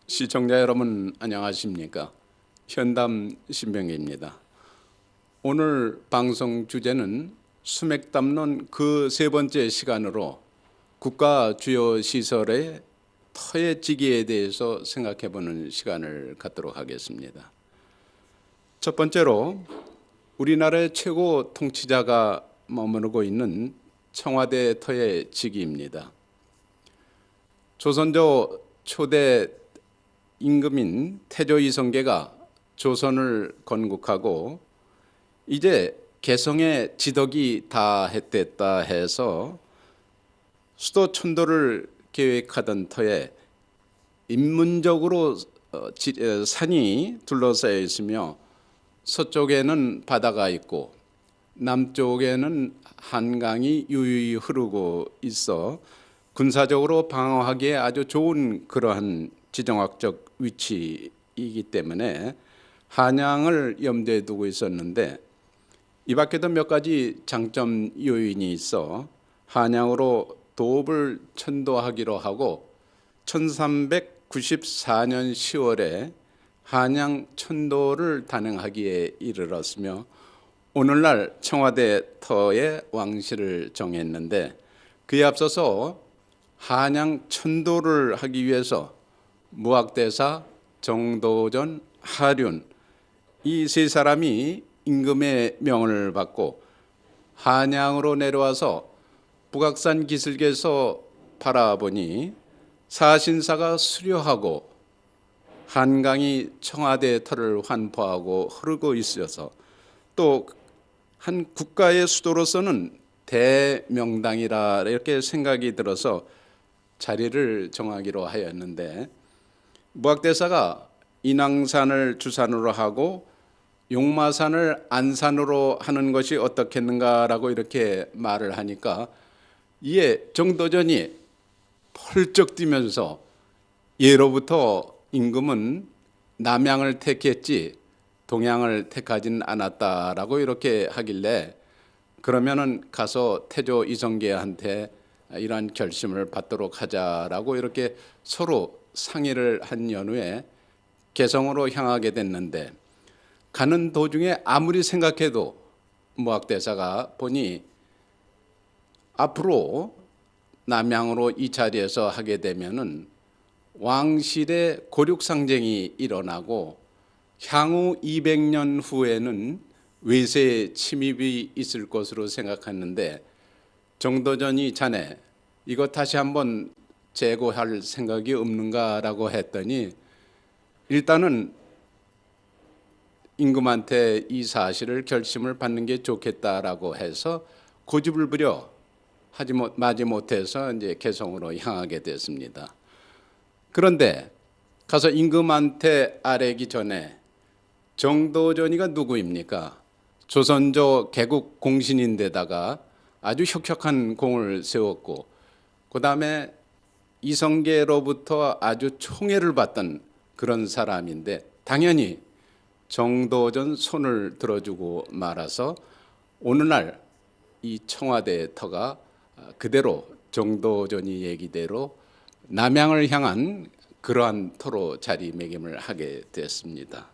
시청자 여러분 안녕하십니까? 현담 신병기입니다. 오늘 방송 주제는 수맥 담론 그 세 번째 시간으로 국가 주요 시설의 터에지기에 대해서 생각해 보는 시간을 갖도록 하겠습니다. 첫 번째로 우리나라의 최고 통치자가 머무르고 있는 청와대 터에지기입니다. 조선조 초대 임금인 태조 이성계가 조선을 건국하고 이제 개성의 지덕이 다 했댔다 해서 수도 천도를 계획하던 터에 인문적으로 산이 둘러싸여 있으며 서쪽에는 바다가 있고 남쪽에는 한강이 유유히 흐르고 있어 군사적으로 방어하기에 아주 좋은 그러한 지정학적 위치이기 때문에 한양을 염두에 두고 있었는데 이 밖에도 몇 가지 장점 요인이 있어 한양으로 도읍을 천도하기로 하고 1394년 10월에 한양 천도를 단행하기에 이르렀으며 오늘날 청와대 터의 왕실을 정했는데 그에 앞서서 한양 천도를 하기 위해서 무학대사, 정도전, 하륜 이 세 사람이 임금의 명을 받고 한양으로 내려와서 북악산 기슭에서 바라보니 사신사가 수려하고 한강이 청와대 터를 환포하고 흐르고 있어서 또 한 국가의 수도로서는 대명당이라 이렇게 생각이 들어서 자리를 정하기로 하였는데 무학대사가 인왕산을 주산으로 하고 용마산을 안산으로 하는 것이 어떻겠는가라고 이렇게 말을 하니까 이에 정도전이 펄쩍 뛰면서 예로부터 임금은 남양을 택했지 동양을 택하진 않았다라고 이렇게 하길래 그러면은 가서 태조 이성계한테 이러한 결심을 받도록 하자라고 이렇게 서로 상의를 한 연후에 개성으로 향하게 됐는데 가는 도중에 아무리 생각해도 무학대사가 보니 앞으로 남양으로 이 자리에서 하게 되면은 왕실의 고륙상쟁이 일어나고 향후 200년 후에는 외세 침입이 있을 것으로 생각했는데 정도전이 자네 이거 다시 한번 재고할 생각이 없는가라고 했더니 일단은 임금한테 이 사실을 결심을 받는 게 좋겠다라고 해서 고집을 부려 마지 못해서 이제 개성으로 향하게 됐습니다. 그런데 가서 임금한테 아뢰기 전에 정도전이가 누구입니까? 조선조 개국 공신인데다가 아주 혁혁한 공을 세웠고 그 다음에 이성계로부터 아주 총애를 받던 그런 사람인데 당연히 정도전 손을 들어주고 말아서 오늘날 이 청와대 터가 그대로 정도전이 얘기대로 남양을 향한 그러한 터로 자리매김을 하게 됐습니다.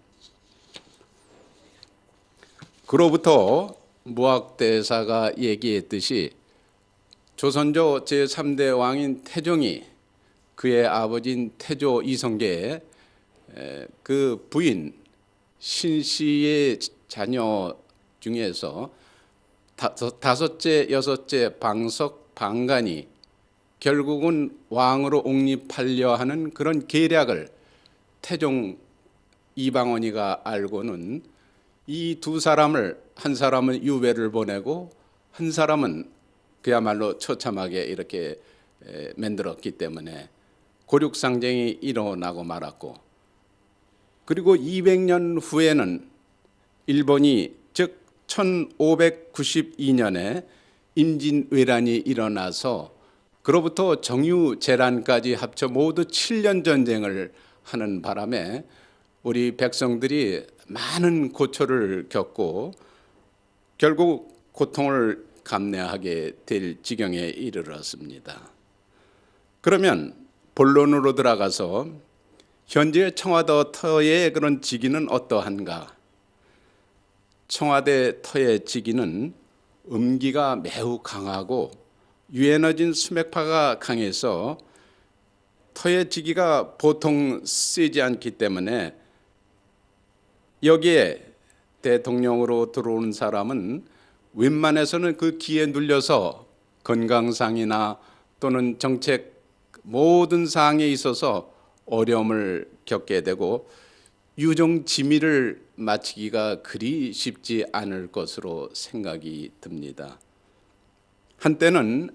그로부터 무학대사가 얘기했듯이 조선조 제3대 왕인 태종이 그의 아버지인 태조 이성계의 그 부인 신씨의 자녀 중에서 다섯째, 여섯째 방석, 방간이 결국은 왕으로 옹립하려 하는 그런 계략을 태종 이방원이가 알고는 이 두 사람을 한 사람은 유배를 보내고 한 사람은 그야말로 처참하게 이렇게 만들었기 때문에 고륙상쟁이 일어나고 말았고 그리고 200년 후에는 일본이 즉 1592년에 임진왜란이 일어나서 그로부터 정유재란까지 합쳐 모두 7년 전쟁을 하는 바람에 우리 백성들이 많은 고초를 겪고 결국 고통을 감내하게 될 지경에 이르렀습니다. 그러면 본론으로 들어가서 현재 청와대 터의 그런 직위는 어떠한가? 청와대 터의 직위는 음기가 매우 강하고 유에너진 수맥파가 강해서 터의 직위가 보통 세지 않기 때문에 여기에 대통령으로 들어오는 사람은 웬만해서는 그 기에 눌려서 건강상이나 또는 정책 모든 사항에 있어서 어려움을 겪게 되고 유종지미를 마치기가 그리 쉽지 않을 것으로 생각이 듭니다. 한때는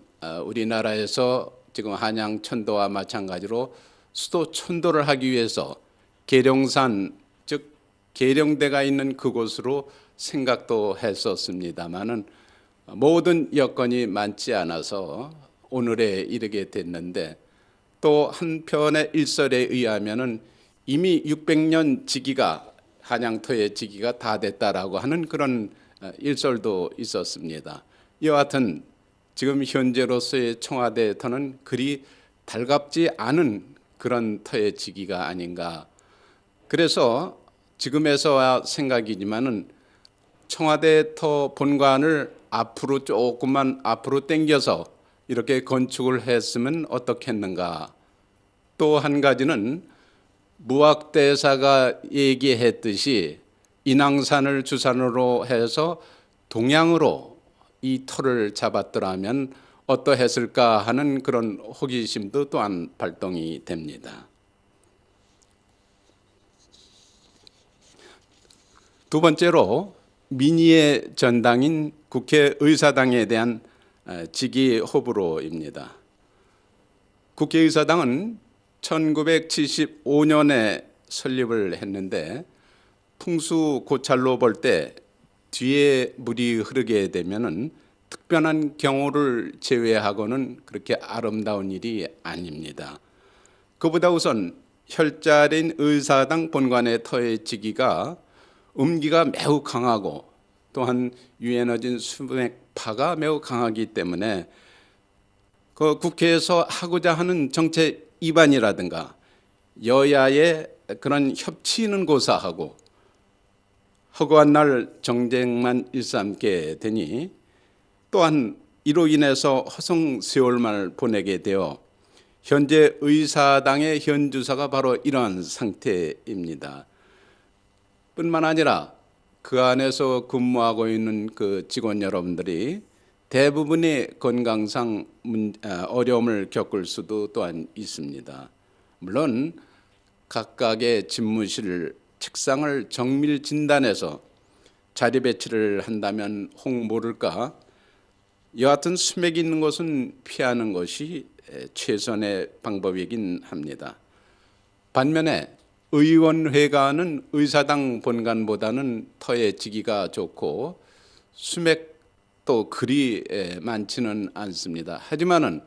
우리나라에서 지금 한양 천도와 마찬가지로 수도 천도를 하기 위해서 계룡산 즉 계룡대가 있는 그곳으로 생각도 했었습니다마는 모든 여건이 많지 않아서 오늘에 이르게 됐는데 또 한편의 일설에 의하면은 이미 600년 지기가 한양터의 지기가 다 됐다라고 하는 그런 일설도 있었습니다. 여하튼 지금 현재로서의 청와대 터는 그리 달갑지 않은 그런 터의 지기가 아닌가. 그래서 지금에서야 생각이지만은 청와대 터 본관을 앞으로 조금만 앞으로 당겨서 이렇게 건축을 했으면 어떻겠는가. 또 한 가지는 무학대사가 얘기했듯이 인왕산을 주산으로 해서 동양으로 이 터를 잡았더라면 어떠했을까 하는 그런 호기심도 또한 발동이 됩니다. 두 번째로 민의의 전당인 국회의사당에 대한 직위 호불호입니다. 국회의사당은 1975년에 설립을 했는데 풍수 고찰로 볼 때 뒤에 물이 흐르게 되면은 특별한 경우를 제외하고는 그렇게 아름다운 일이 아닙니다. 그보다 우선 혈자리인 의사당 본관의 터의 직위가 음기가 매우 강하고 또한 유에너진 수맥파가 매우 강하기 때문에 그 국회에서 하고자 하는 정책 입안이라든가 여야의 그런 협치는 고사하고 허구한 날 정쟁만 일삼게 되니 또한 이로 인해서 허송세월만을 보내게 되어 현재 의사당의 현 주사가 바로 이러한 상태입니다. 뿐만 아니라 그 안에서 근무하고 있는 그 직원 여러분들이 대부분이 건강상 어려움을 겪을 수도 또한 있습니다. 물론 각각의 집무실 책상을 정밀 진단해서 자리 배치를 한다면 혹 모를까 여하튼 수맥이 있는 곳은 피하는 것이 최선의 방법이긴 합니다. 반면에 의원회관은 의사당 본관보다는 터의 직위가 좋고 수맥도 그리 많지는 않습니다. 하지만은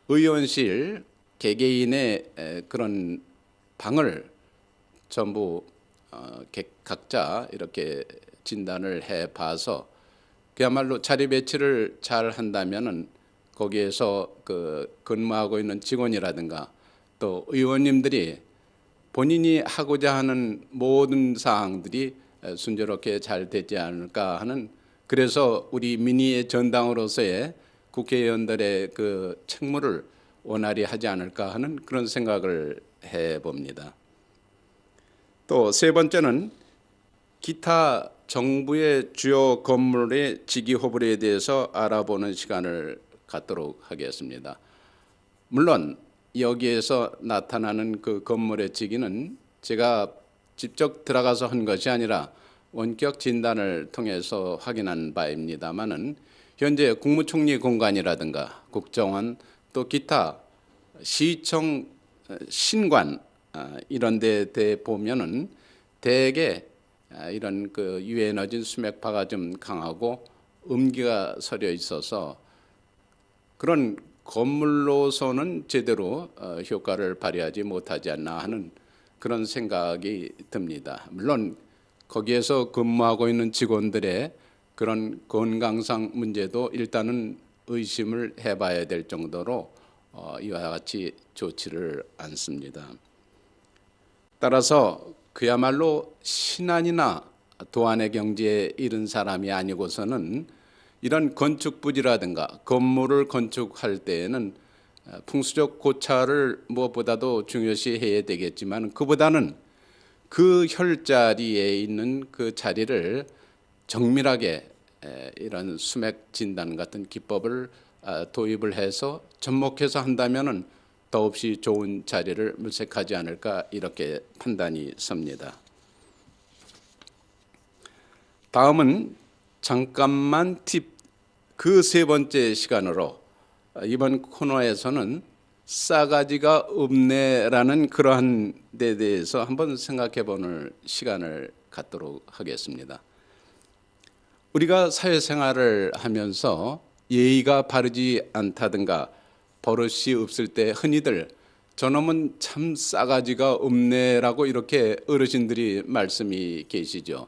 의원실 개개인의 그런 방을 전부 각자 이렇게 진단을 해봐서 그야말로 자리 배치를 잘 한다면은 거기에서 그 근무하고 있는 직원이라든가 또 의원님들이 본인이 하고자 하는 모든 사항들이 순조롭게 잘 되지 않을까 하는, 그래서 우리 민의의 전당으로서의 국회의원들의 그 책무를 원활히 하지 않을까 하는 그런 생각을 해봅니다. 또 세 번째는 기타 정부의 주요 건물의 직위 호불호에 대해서 알아보는 시간을 갖도록 하겠습니다. 물론 여기에서 나타나는 그 건물의 직위는 제가 직접 들어가서 한 것이 아니라 원격 진단을 통해서 확인한 바입니다마는 현재 국무총리 공간이라든가 국정원 또 기타 시청 신관 이런 데 보면은 대개 이런 그 유에너진 수맥파가 좀 강하고 음기가 서려 있어서 그런 건물로서는 제대로 효과를 발휘하지 못하지 않나 하는 그런 생각이 듭니다. 물론 거기에서 근무하고 있는 직원들의 그런 건강상 문제도 일단은 의심을 해봐야 될 정도로 이와 같이 좋지를 않습니다. 따라서 그야말로 신안이나 도안의 경지에 이른 사람이 아니고서는 이런 건축 부지라든가 건물을 건축할 때에는 풍수적 고찰을 무엇보다도 중요시 해야 되겠지만 그보다는 그 혈자리에 있는 그 자리를 정밀하게 이런 수맥 진단 같은 기법을 도입을 해서 접목해서 한다면은 더없이 좋은 자리를 물색하지 않을까 이렇게 판단이 섭니다. 다음은 잠깐만 팁 그 세 번째 시간으로 이번 코너에서는 싸가지가 없네라는 그러한 데 대해서 한번 생각해 보는 시간을 갖도록 하겠습니다. 우리가 사회생활을 하면서 예의가 바르지 않다든가 버릇이 없을 때 흔히들 저놈은 참 싸가지가 없네라고 이렇게 어르신들이 말씀이 계시죠.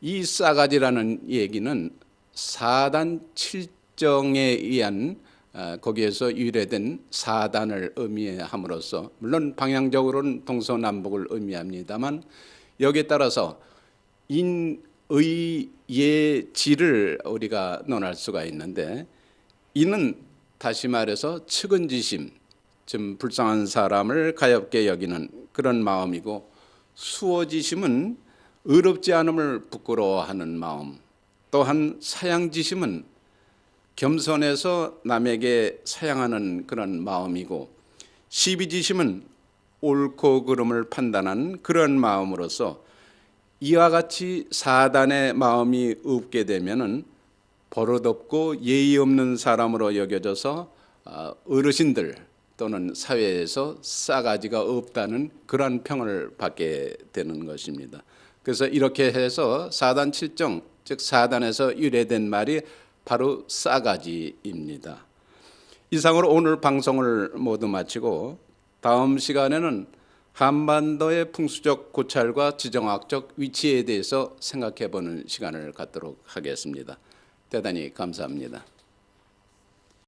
이 싸가지라는 얘기는 사단 칠정에 의한 거기에서 유래된 사단을 의미함으로써 물론 방향적으로는 동서남북을 의미합니다만 여기에 따라서 인의 예지를 우리가 논할 수가 있는데 이는 다시 말해서 측은지심, 좀 불쌍한 사람을 가엾게 여기는 그런 마음이고 수어지심은 의롭지 않음을 부끄러워하는 마음, 또한 사양지심은 겸손해서 남에게 사양하는 그런 마음이고 시비지심은 옳고 그름을 판단하는 그런 마음으로서 이와 같이 사단의 마음이 없게 되면은 버릇없고 예의 없는 사람으로 여겨져서 어르신들 또는 사회에서 싸가지가 없다는 그런 평을 받게 되는 것입니다. 그래서 이렇게 해서 사단 칠정, 즉 사단에서 유래된 말이 바로 싸가지입니다. 이상으로 오늘 방송을 모두 마치고 다음 시간에는 한반도의 풍수적 고찰과 지정학적 위치에 대해서 생각해 보는 시간을 갖도록 하겠습니다. 대단히 감사합니다.